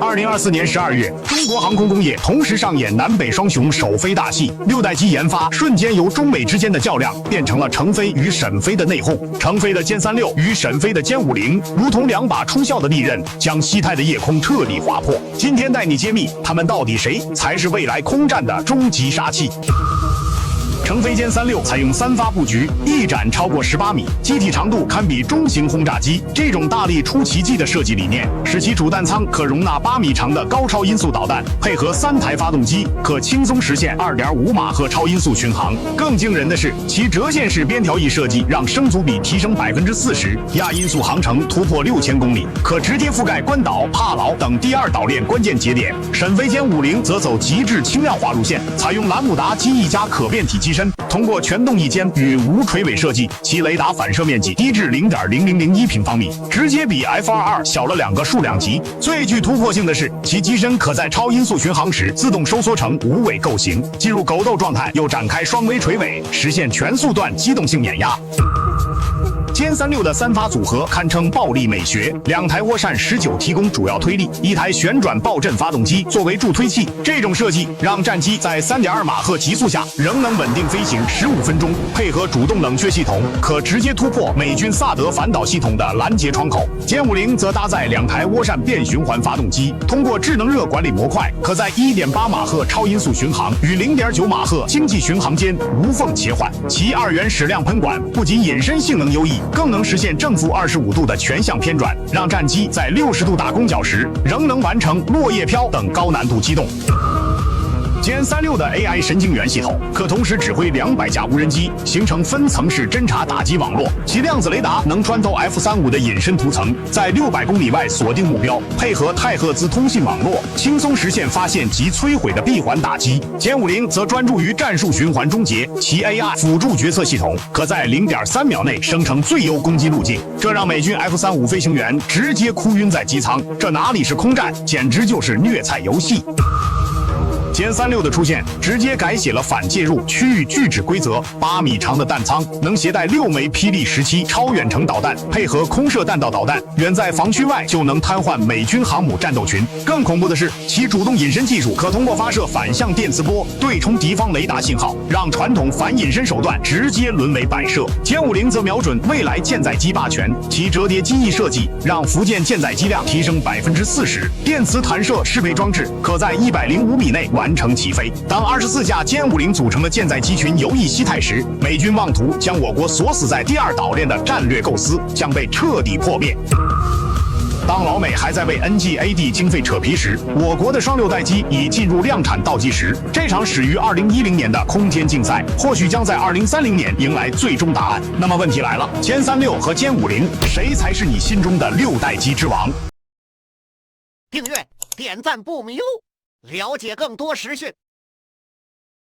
2024年12月，中国航空工业同时上演南北双雄首飞大戏，六代机研发瞬间由中美之间的较量变成了成飞与沈飞的内讧。成飞的歼36与沈飞的歼50，如同两把出鞘的利刃，将西太的夜空彻底划破。今天带你揭秘，他们到底谁才是未来空战的终极杀器？成飞歼36采用3发布局，翼展超过18米，机体长度堪比中型轰炸机。这种大力出奇迹的设计理念，使其主弹舱可容纳8米长的高超音速导弹，配合3台发动机，可轻松实现2.5马赫超音速巡航。更惊人的是，其折线式边条翼设计让升阻比提升40%，亚音速航程突破6000公里，可直接覆盖关岛、帕劳等第2岛链关键节点。沈飞歼50则走极致轻量化路线，采用兰姆达机翼加可变体机身。通过全动翼歼与无垂尾设计，其雷达反射面积低至0.0001平方米，直接比 F-22小了2个数量级。最具突破性的是，其机身可在超音速巡航时自动收缩成无尾构型，进入狗斗状态又展开双微垂尾，实现全速段机动性碾压。歼36的3发组合堪称暴力美学，2台涡扇19提供主要推力，1台旋转爆震发动机作为助推器。这种设计让战机在3.2马赫极速下仍能稳定飞行15分钟，配合主动冷却系统，可直接突破美军萨德反导系统的拦截窗口。歼50则搭载2台涡扇变循环发动机，通过智能热管理模块，可在1.8马赫超音速巡航与0.9马赫经济巡航间无缝切换。其2元矢量喷管不仅隐身性能优异，更能实现正负25度的全向偏转，让战机在60度打弓角时仍能完成落叶飘等高难度机动。歼36的 AI 神经元系统可同时指挥200架无人机，形成分层式侦察打击网络。其量子雷达能穿透 F-35的隐身涂层，在600公里外锁定目标，配合太赫兹通信网络，轻松实现发现及摧毁的闭环打击。歼50则专注于战术循环终结，其 AI 辅助决策系统可在0.3秒内生成最优攻击路径，这让美军 F-35飞行员直接哭晕在机舱。这哪里是空战，简直就是虐菜游戏。歼36的出现直接改写了反介入区域拒止规则，8米长的弹舱能携带6枚霹雳17超远程导弹，配合空射弹道导弹，远在防区外就能瘫痪美军航母战斗群。更恐怖的是，其主动隐身技术可通过发射反向电磁波对冲敌方雷达信号，让传统反隐身手段直接沦为摆设。歼50则瞄准未来舰载机霸权，其折叠机翼设计让福建舰载机量提升40%，电磁弹射适配装置可在105米内完成起飞。当24架歼50组成的舰载机群游弋西太时，美军妄图将我国锁死在第2岛链的战略构思将被彻底破灭。当老美还在为 NGAD 经费扯皮时，我国的双6代机已进入量产倒计时。这场始于2010年的空天竞赛，或许将在2030年迎来最终答案。那么问题来了，歼36和歼50，谁才是你心中的6代机之王？订阅、点赞不迷路，了解更多实讯。